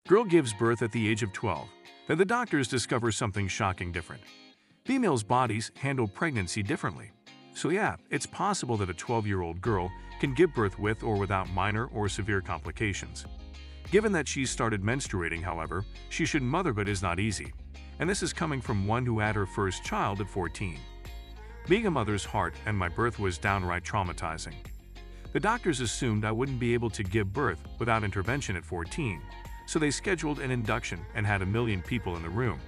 Girl gives birth at the age of 12. Then the doctors discover something shocking different. Females' bodies handle pregnancy differently. So yeah, it's possible that a 12-year-old girl can give birth with or without minor or severe complications. Given that she started menstruating, however, she should motherhood is not easy. And this is coming from one who had her first child at 14. Being a mother's heart and my birth was downright traumatizing. The doctors assumed I wouldn't be able to give birth without intervention at 14, so they scheduled an induction and had 1 million people in the room.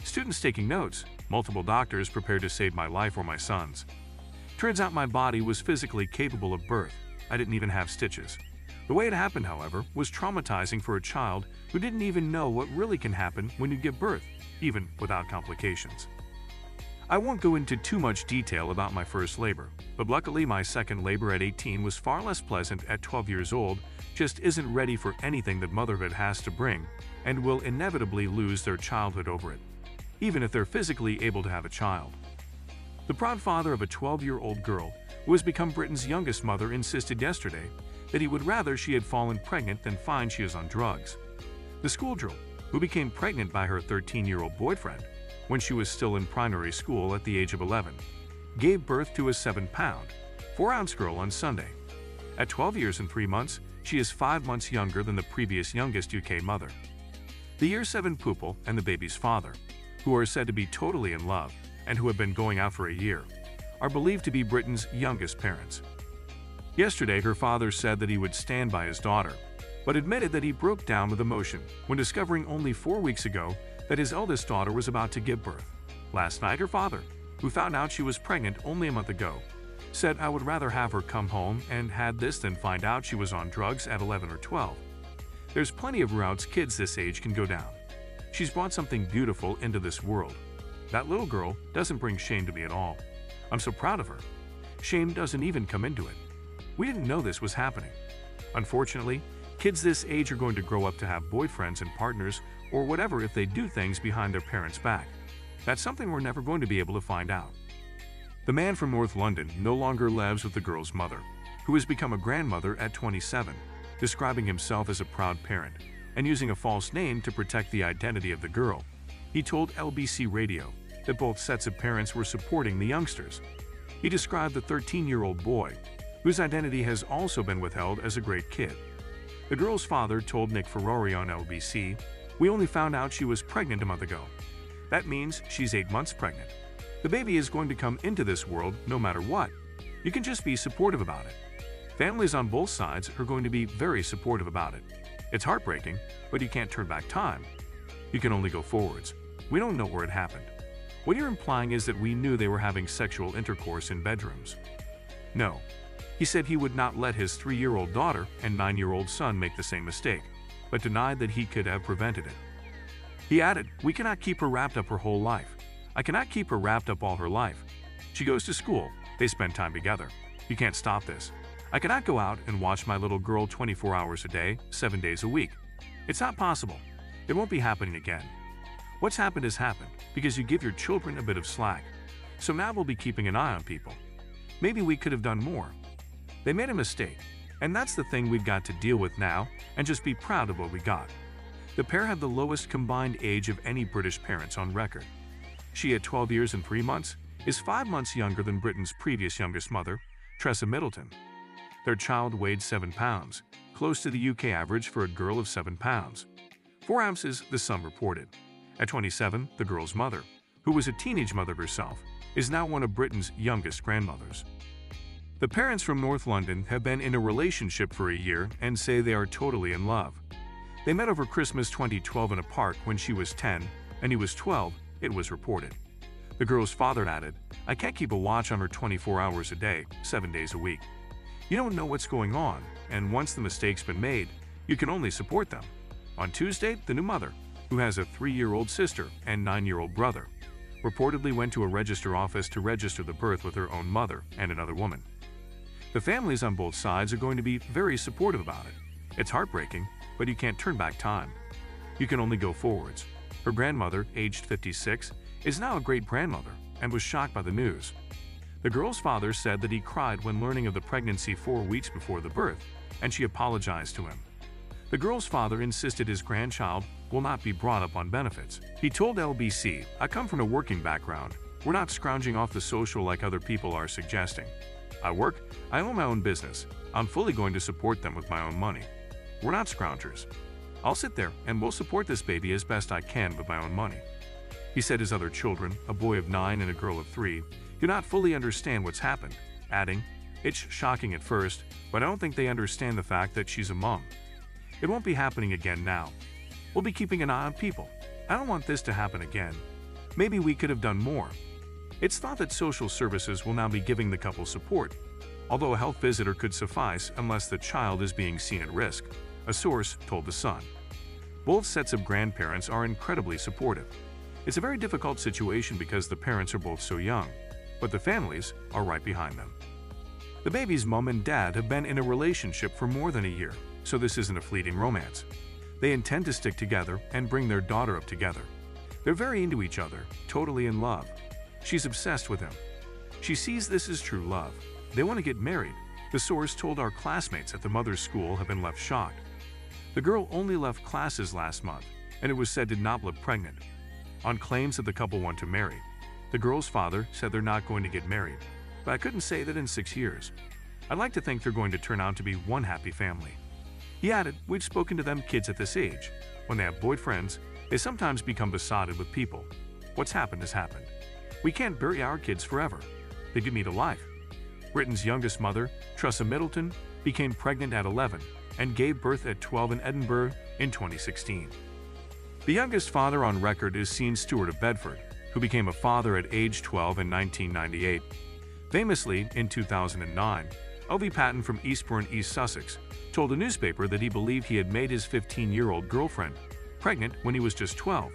Students taking notes, multiple doctors prepared to save my life or my son's. Turns out my body was physically capable of birth. I didn't even have stitches. The way it happened, however, was traumatizing for a child who didn't even know what really can happen when you give birth, even without complications. I won't go into too much detail about my first labor, but luckily my second labor at 18 was far less pleasant. At 12 years old, just isn't ready for anything that motherhood has to bring and will inevitably lose their childhood over it, even if they're physically able to have a child. The proud father of a 12-year-old girl who has become Britain's youngest mother insisted yesterday that he would rather she had fallen pregnant than find she is on drugs. The schoolgirl, who became pregnant by her 13-year-old boyfriend when she was still in primary school at the age of 11, gave birth to a 7-pound, 4-ounce girl on Sunday. At 12 years and 3 months, she is 5 months younger than the previous youngest UK mother. The year 7 pupil and the baby's father, who are said to be totally in love and who have been going out for a year, are believed to be Britain's youngest parents. Yesterday, her father said that he would stand by his daughter, but admitted that he broke down with emotion when discovering only 4 weeks ago that his eldest daughter was about to give birth. Last night, her father, who found out she was pregnant only a month ago, said, "I would rather have her come home and had this than find out she was on drugs at 11 or 12. There's plenty of routes kids this age can go down. She's brought something beautiful into this world. That little girl doesn't bring shame to me at all. I'm so proud of her. Shame doesn't even come into it. We didn't know this was happening. Unfortunately, kids this age are going to grow up to have boyfriends and partners or whatever if they do things behind their parents' back. That's something we're never going to be able to find out." The man from North London no longer lives with the girl's mother, who has become a grandmother at 27, describing himself as a proud parent and using a false name to protect the identity of the girl. He told LBC Radio that both sets of parents were supporting the youngsters. He described the 13-year-old boy, whose identity has also been withheld, as a great kid. The girl's father told Nick Ferrari on LBC, "We only found out she was pregnant a month ago. That means she's 8 months pregnant. The baby is going to come into this world no matter what. You can just be supportive about it." Families on both sides are going to be very supportive about it. It's heartbreaking, but you can't turn back time. You can only go forwards. We don't know where it happened. What you're implying is that we knew they were having sexual intercourse in bedrooms. No. He said he would not let his 3-year-old daughter and 9-year-old son make the same mistake, but denied that he could have prevented it. He added, "We cannot keep her wrapped up her whole life. I cannot keep her wrapped up all her life. She goes to school. They spend time together. You can't stop this. I cannot go out and watch my little girl 24 hours a day, 7 days a week. It's not possible. It won't be happening again. What's happened has happened because you give your children a bit of slack. So now we'll be keeping an eye on people. Maybe we could have done more. They made a mistake, and that's the thing we've got to deal with now and just be proud of what we got." The pair have the lowest combined age of any British parents on record. She, at 12 years and 3 months, is 5 months younger than Britain's previous youngest mother, Tressa Middleton. Their child weighed 7 pounds, close to the UK average for a girl of 7 pounds. 4 ounces, the Sun reported. At 27, the girl's mother, who was a teenage mother herself, is now one of Britain's youngest grandmothers. The parents from North London have been in a relationship for a year and say they are totally in love. They met over Christmas 2012 in a park when she was 10 and he was 12, it was reported. The girl's father added, "I can't keep a watch on her 24 hours a day, 7 days a week. You don't know what's going on, and once the mistake's been made, you can only support them." On Tuesday, the new mother, who has a 3-year-old sister and 9-year-old brother, reportedly went to a register office to register the birth with her own mother and another woman. The families on both sides are going to be very supportive about it. It's heartbreaking, but you can't turn back time. You can only go forwards. Her grandmother, aged 56, is now a great-grandmother and was shocked by the news. The girl's father said that he cried when learning of the pregnancy 4 weeks before the birth, and she apologized to him. The girl's father insisted his grandchild will not be brought up on benefits. He told LBC, "I come from a working background. We're not scrounging off the social like other people are suggesting. I work, I own my own business. I'm fully going to support them with my own money. We're not scroungers. I'll sit there and we'll support this baby as best I can with my own money." He said his other children, a boy of 9 and a girl of 3, do not fully understand what's happened, adding, "It's shocking at first, but I don't think they understand the fact that she's a mom. It won't be happening again now. We'll be keeping an eye on people. I don't want this to happen again. Maybe we could have done more." It's thought that social services will now be giving the couple support, although a health visitor could suffice unless the child is being seen at risk, a source told The Sun. Both sets of grandparents are incredibly supportive. It's a very difficult situation because the parents are both so young, but the families are right behind them. The baby's mom and dad have been in a relationship for more than a year, so this isn't a fleeting romance. They intend to stick together and bring their daughter up together. They're very into each other, totally in love. She's obsessed with him. She sees this as true love. They want to get married. The source told our classmates at the mother's school have been left shocked. The girl only left classes last month, and it was said did not look pregnant. On claims that the couple want to marry, the girl's father said they're not going to get married, but I couldn't say that in 6 years. I'd like to think they're going to turn out to be one happy family. He added, "We've spoken to them kids at this age. When they have boyfriends, they sometimes become besotted with people. What's happened has happened. We can't bury our kids forever. They could meet a life." Britain's youngest mother, Tressa Middleton, became pregnant at 11 and gave birth at 12 in Edinburgh in 2016. The youngest father on record is Sean Stewart of Bedford, who became a father at age 12 in 1998. Famously, in 2009, L.V. Patton from Eastbourne, East Sussex, told a newspaper that he believed he had made his 15-year-old girlfriend pregnant when he was just 12.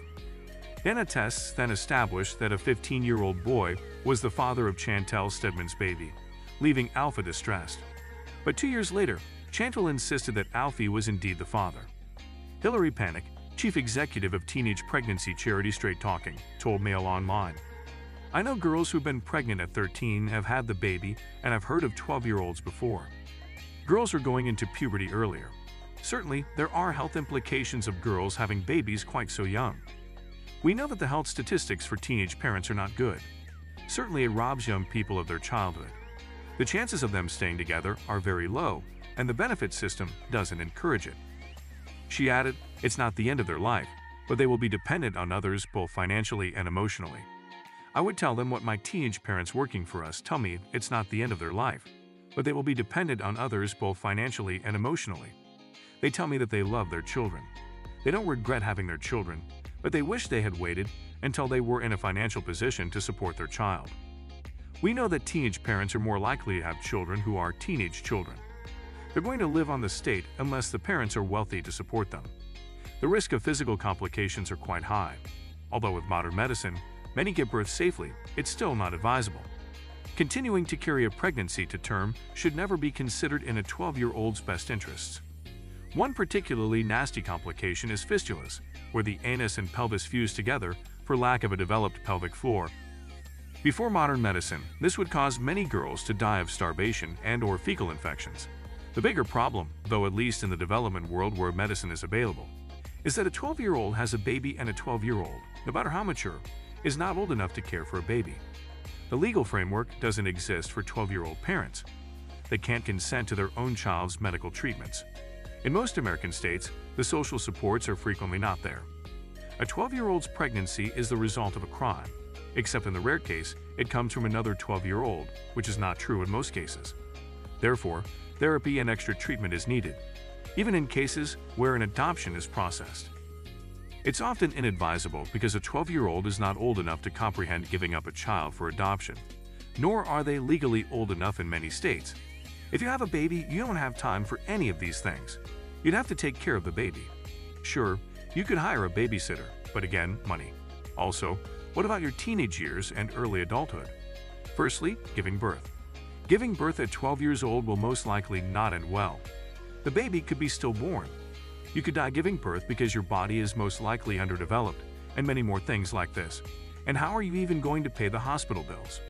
DNA tests then established that a 15-year-old boy was the father of Chantal Stedman's baby, leaving Alfie distressed. But 2 years later, Chantal insisted that Alfie was indeed the father. Hilary Panic, chief executive of teenage pregnancy charity Straight Talking, told Mail Online, "I know girls who've been pregnant at 13 have had the baby, and I've heard of 12-year-olds before. Girls are going into puberty earlier. Certainly, there are health implications of girls having babies quite so young. We know that the health statistics for teenage parents are not good. Certainly, it robs young people of their childhood. The chances of them staying together are very low, and the benefit system doesn't encourage it." She added, "It's not the end of their life, but they will be dependent on others both financially and emotionally. I would tell them what my teenage parents working for us tell me: it's not the end of their life, but they will be dependent on others both financially and emotionally. They tell me that they love their children. They don't regret having their children, but they wish they had waited until they were in a financial position to support their child. We know that teenage parents are more likely to have children who are teenage children. They're going to live on the state unless the parents are wealthy to support them. The risk of physical complications are quite high. Although with modern medicine, many give birth safely, it's still not advisable. Continuing to carry a pregnancy to term should never be considered in a 12-year-old's best interests. One particularly nasty complication is fistulas, where the anus and pelvis fuse together for lack of a developed pelvic floor. Before modern medicine, this would cause many girls to die of starvation and/or fecal infections. The bigger problem, though at least in the development world where medicine is available, is that a 12-year-old has a baby and a 12-year-old, no matter how mature, is not old enough to care for a baby. The legal framework doesn't exist for 12-year-old parents. They can't consent to their own child's medical treatments. In most American states, the social supports are frequently not there. A 12-year-old's pregnancy is the result of a crime, except in the rare case, it comes from another 12-year-old, which is not true in most cases. Therefore, therapy and extra treatment is needed, even in cases where an adoption is processed. It's often inadvisable because a 12-year-old is not old enough to comprehend giving up a child for adoption, nor are they legally old enough in many states. If you have a baby, you don't have time for any of these things. You'd have to take care of the baby. Sure, you could hire a babysitter, but again, money. Also, what about your teenage years and early adulthood? Firstly, giving birth. Giving birth at 12 years old will most likely not end well. The baby could be stillborn. You could die giving birth because your body is most likely underdeveloped, and many more things like this. And how are you even going to pay the hospital bills?